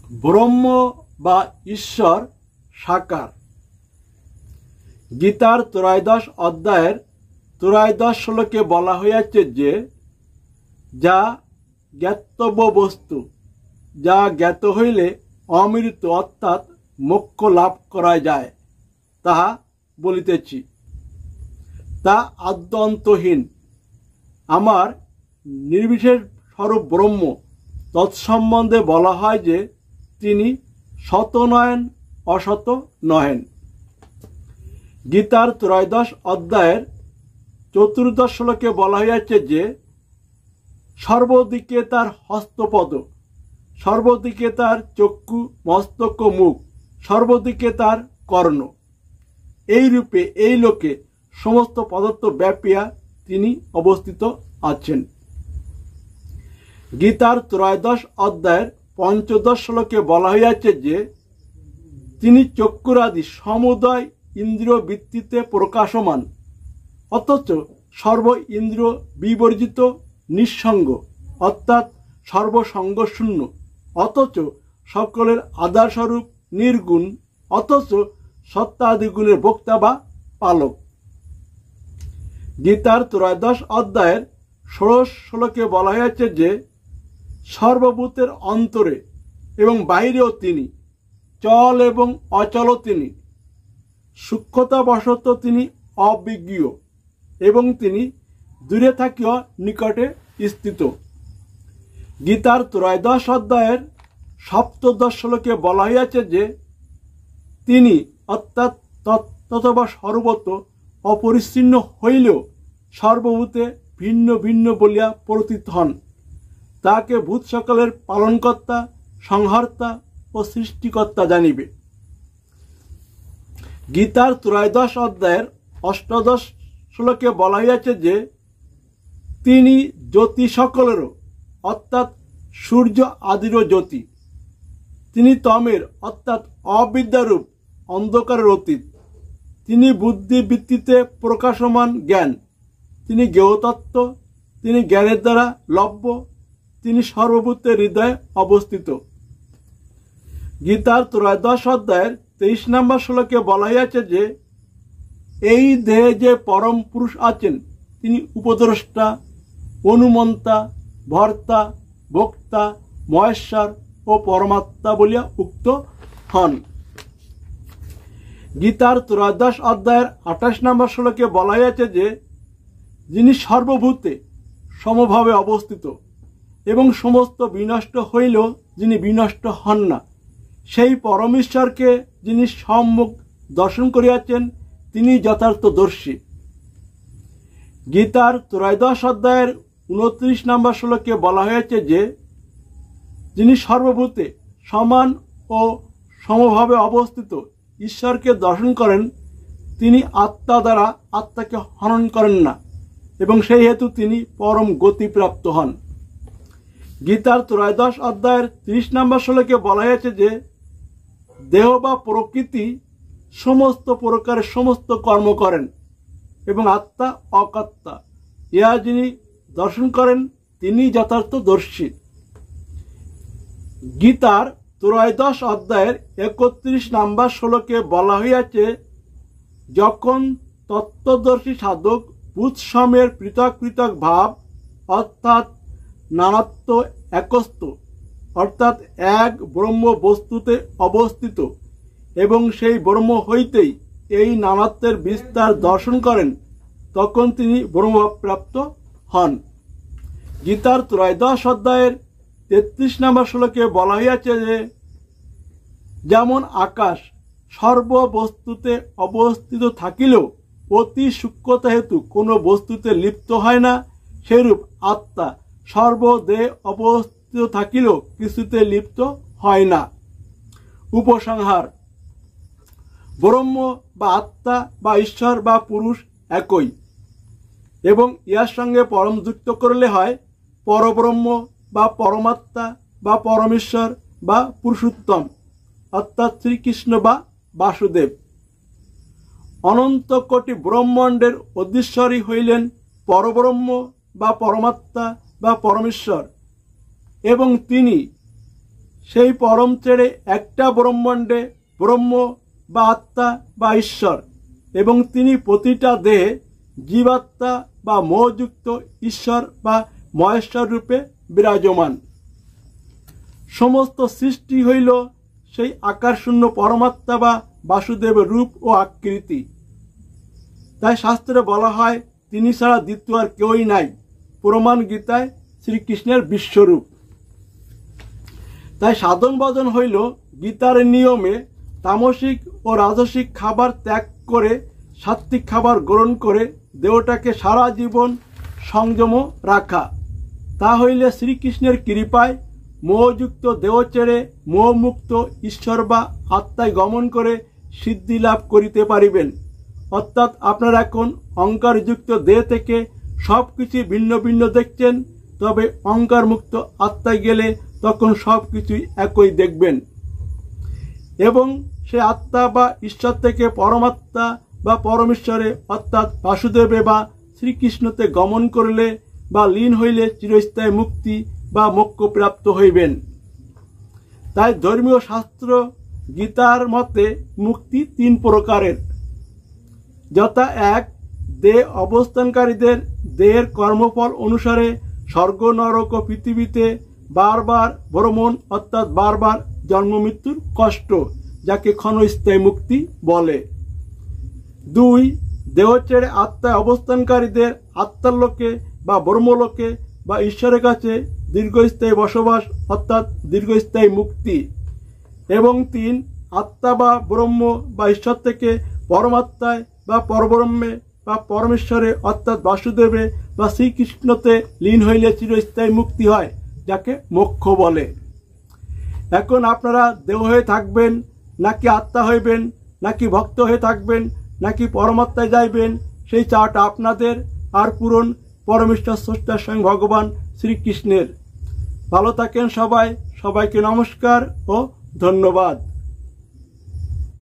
ব্রহ্ম বা ঈশ্বর সাকার। গীতার ত্রয়োদশ অধ্যায়ের ত্রয়োদশ শ্লোকে বলা হয়েছে যে যা জ্ঞাতব্য বস্তু, যা জ্ঞাত হইলে অমৃত অর্থাৎ মোক্ষ লাভ করা যায়, তাহা বলিতেছি। তা আদ্যন্তহীন, আমার নির্বিশেষ স্বরূপ ব্রহ্ম। তৎসম্বন্ধে বলা হয় যে তিনি সত নহেন, অসত নহেন। গীতার ত্রয়োদশ অধ্যায়ের চতুর্দশ শ্লোকে বলা হয়েছে যে সর্বদিকে তার হস্তপদ, সর্বদিকে তার চক্ষু, মস্তক, মুখ, সর্বদিকে তার কর্ণ। এই রূপে এই লোকে সমস্ত পদার্থ ব্যাপিয়া তিনি অবস্থিত আছেন। গীতার ত্রয়োদশ অধ্যায়ের পঞ্চদশ শ্লোকে বলা হয়েছে যে তিনি চক্ষুরাদি সমুদয় ইন্দ্রিয় বৃত্তিতে প্রকাশমান, অথচ সর্ব ইন্দ্রিয় বিবর্জিত, নিঃসঙ্গ অর্থাৎ সর্বসঙ্গশূন্য, অথচ সকলের আধারস্বরূপ, নির্গুণ, অথচ সত্তাদিগুণের বক্তা বা পালক। গীতার ত্রয়োদশ অধ্যায়ের ষোড়শ শ্লোকে বলা হয়েছে যে সর্বভূতের অন্তরে এবং বাইরেও তিনি, চল এবং অচলও তিনি, সূক্ষ্মতাবশত তিনি অবিজ্ঞ এবং তিনি দূরে থাকিও নিকটে স্থিত। গীতার ত্রয়োদশ অধ্যায়ের সপ্তদশ শ্লোকে বলা হয়েছে যে তিনি অর্থাৎ তথবা সর্বত অপরিচ্ছিন্ন হইলেও সর্বভূতে ভিন্ন ভিন্ন বলিয়া প্রতীত হন। তাকে ভূত সকলের পালনকর্তা, সংহর্তা ও সৃষ্টিকর্তা জানিবে। গীতার ত্রয়োদশ অধ্যায়ের অষ্টাদশ শ্লোকে বলা হয়েছে যে তিনি জ্যোতি সকলেরও অর্থাৎ সূর্য আদিরও জ্যোতি। তিনি তমের অর্থাৎ অবিদ্যারূপ অন্ধকারের অতীত। তিনি বুদ্ধিবৃত্তিতে প্রকাশমান জ্ঞান। তিনি জ্ঞেয়তত্ত্ব, তিনি জ্ঞানের দ্বারা লভ্য, তিনি সর্বভূতের হৃদয়ে অবস্থিত। গীতার ত্রয়োদশ অধ্যায়ের 23 নম্বর শ্লোকে বলা হয়েছে যে এই দেহে যে পরম পুরুষ আছেন তিনি উপদ্রষ্টা, অনুমন্তা, ভর্তা, ভোক্তা, মহেশ্বর ও পরমাত্মা বলিয়া উক্ত হন। গীতার ত্রয়োদশ অধ্যায়ের 28 নম্বর শ্লোকে বলা হয়েছে যে যিনি সর্বভূতে সমভাবে অবস্থিত এবং সমস্ত বিনষ্ট হইলেও যিনি বিনষ্ট হন না, সেই পরমেশ্বরকে যিনি সম্মুখ দর্শন করিয়াছেন তিনি যথার্থ দর্শী। গীতার ত্রয়োদশ অধ্যায়ের 29 নম্বর শ্লোকে বলা হয়েছে যে যিনি সর্বভূতে সমান ও সমভাবে অবস্থিত ঈশ্বরকে দর্শন করেন তিনি আত্মা দ্বারা আত্মাকে হনন করেন না এবং সেই হেতু তিনি পরম গতিপ্রাপ্ত হন। গীতার ত্রয়োদশ অধ্যায়ের 30 নম্বর শ্লোকে বলা হয়েছে যে দেহ বা প্রকৃতি সমস্ত প্রকারের সমস্ত কর্ম করেন এবং আত্মা অকর্তা, ইহা যিনি দর্শন করেন তিনি যথার্থ দর্শী। গীতার ত্রয়োদশ অধ্যায়ের 31 নম্বর শ্লোকে বলা হয়েছে যখন তত্ত্বদর্শী সাধক ভূতসমের পৃথক পৃথক ভাব অর্থাৎ নানাত্ব একস্ত অর্থাৎ এক ব্রহ্ম বস্তুতে অবস্থিত এবং সেই ব্রহ্ম হইতেই এই নানাত্বের বিস্তার দর্শন করেন তখন তিনি ব্রহ্মপ্রাপ্ত হন। গীতার ত্রয়োদশ অধ্যায়ের 33 নম্বর শ্লোকে বলা হয়েছে যে যেমন আকাশ সর্ববস্তুতে অবস্থিত থাকিলেও অতি সূক্ষ্মতা হেতু কোনো বস্তুতে লিপ্ত হয় না, সেরূপ আত্মা সর্বদেহে অবস্থিত থাকিলেও কিছুতে লিপ্ত হয় না। উপসংহার: ব্রহ্ম বা আত্মা বা ঈশ্বর বা পুরুষ একই এবং ইহার সঙ্গে পরম যুক্ত করলে হয় পরব্রহ্ম বা পরমাত্মা বা পরমেশ্বর বা পুরুষোত্তম অর্থাৎ শ্রীকৃষ্ণ বা বাসুদেব। অনন্ত কোটি ব্রহ্মাণ্ডের অধীশ্বরী হইলেন পরব্রহ্ম বা পরমাত্মা বা পরমেশ্বর এবং তিনি সেই পরম ছেড়ে একটা ব্রহ্মাণ্ডে ব্রহ্ম বা আত্মা বা ঈশ্বর, এবং তিনি প্রতিটা দেহে জীবাত্মা বা মোহযুক্ত ঈশ্বর বা মহেশ্বর রূপে বিরাজমান। সমস্ত সৃষ্টি হইল সেই আকারশূন্য পরমাত্মা বা বাসুদেবের রূপ ও আকৃতি। তাই শাস্ত্রে বলা হয় তিনি ছাড়া দ্বিতীয় আর কেউই নাই। প্রমাণ গীতায় শ্রীকৃষ্ণের বিশ্বরূপ। তাই সাধন ভজন হইল গীতার নিয়মে তামসিক ও রাজসিক খাবার ত্যাগ করে সাত্ত্বিক খাবার গ্রহণ করে দেহটাকে সারা জীবন সংযম রাখা। তা হইলে শ্রীকৃষ্ণের কৃপায় মোহযুক্ত দেহ ছেড়ে মোহমুক্ত ঈশ্বর বা আত্মায় গমন করে সিদ্ধি লাভ করিতে পারিবেন। অর্থাৎ আপনারা এখন অহংকারযুক্ত দেহ থেকে সব কিছু ভিন্ন ভিন্ন দেখছেন, তবে অহংকারমুক্ত আত্মায় গেলে তখন সব কিছুই একই দেখবেন, এবং সে আত্মা বা ঈশ্বর থেকে পরমাত্মা বা পরমেশ্বরে অর্থাৎ বাসুদেবে বা শ্রীকৃষ্ণতে গমন করলে বা লীন হইলে চিরস্থায়ী মুক্তি বা মোক্ষ প্রাপ্ত হইবেন। তাই ধর্মীয় শাস্ত্র গীতার মতে মুক্তি 3 প্রকারের, যথা 1. দেহ অবস্থানকারীদের দেহের কর্মফল অনুসারে স্বর্গ নরক ও পৃথিবীতে বারবার ভ্রমণ অর্থাৎ বারবার জন্ম মৃত্যুর কষ্ট, যাকে ক্ষণস্থায়ী মুক্তি বলে। 2. দেহ ছেড়ে আত্মায় অবস্থানকারীদের আত্মার লোকে বা ব্রহ্মলোকে বা ঈশ্বরের কাছে দীর্ঘস্থায়ী বসবাস অর্থাৎ দীর্ঘস্থায়ী মুক্তি। এবং 3. আত্মা বা ব্রহ্ম বা ঈশ্বর থেকে পরমাত্মায় বা পরব্রহ্মে বা পরমেশ্বরে অর্থাৎ বাসুদেবে বা শ্রীকৃষ্ণতে লীন হইলে চিরস্থায়ী মুক্তি হয়, যাকে মোক্ষ বলে। এখন আপনারা দেহ হয়ে থাকবেন নাকি আত্মা হইবেন, নাকি ভক্ত হয়ে থাকবেন নাকি পরমাত্মায় যাইবেন, সেই চাওয়াটা আপনাদের, আর পূরণ পরমেশ্বর স্রষ্টার স্বয়ং ভগবান শ্রীকৃষ্ণের। ভালো থাকেন সবাই। সবাইকে নমস্কার ও ধন্যবাদ।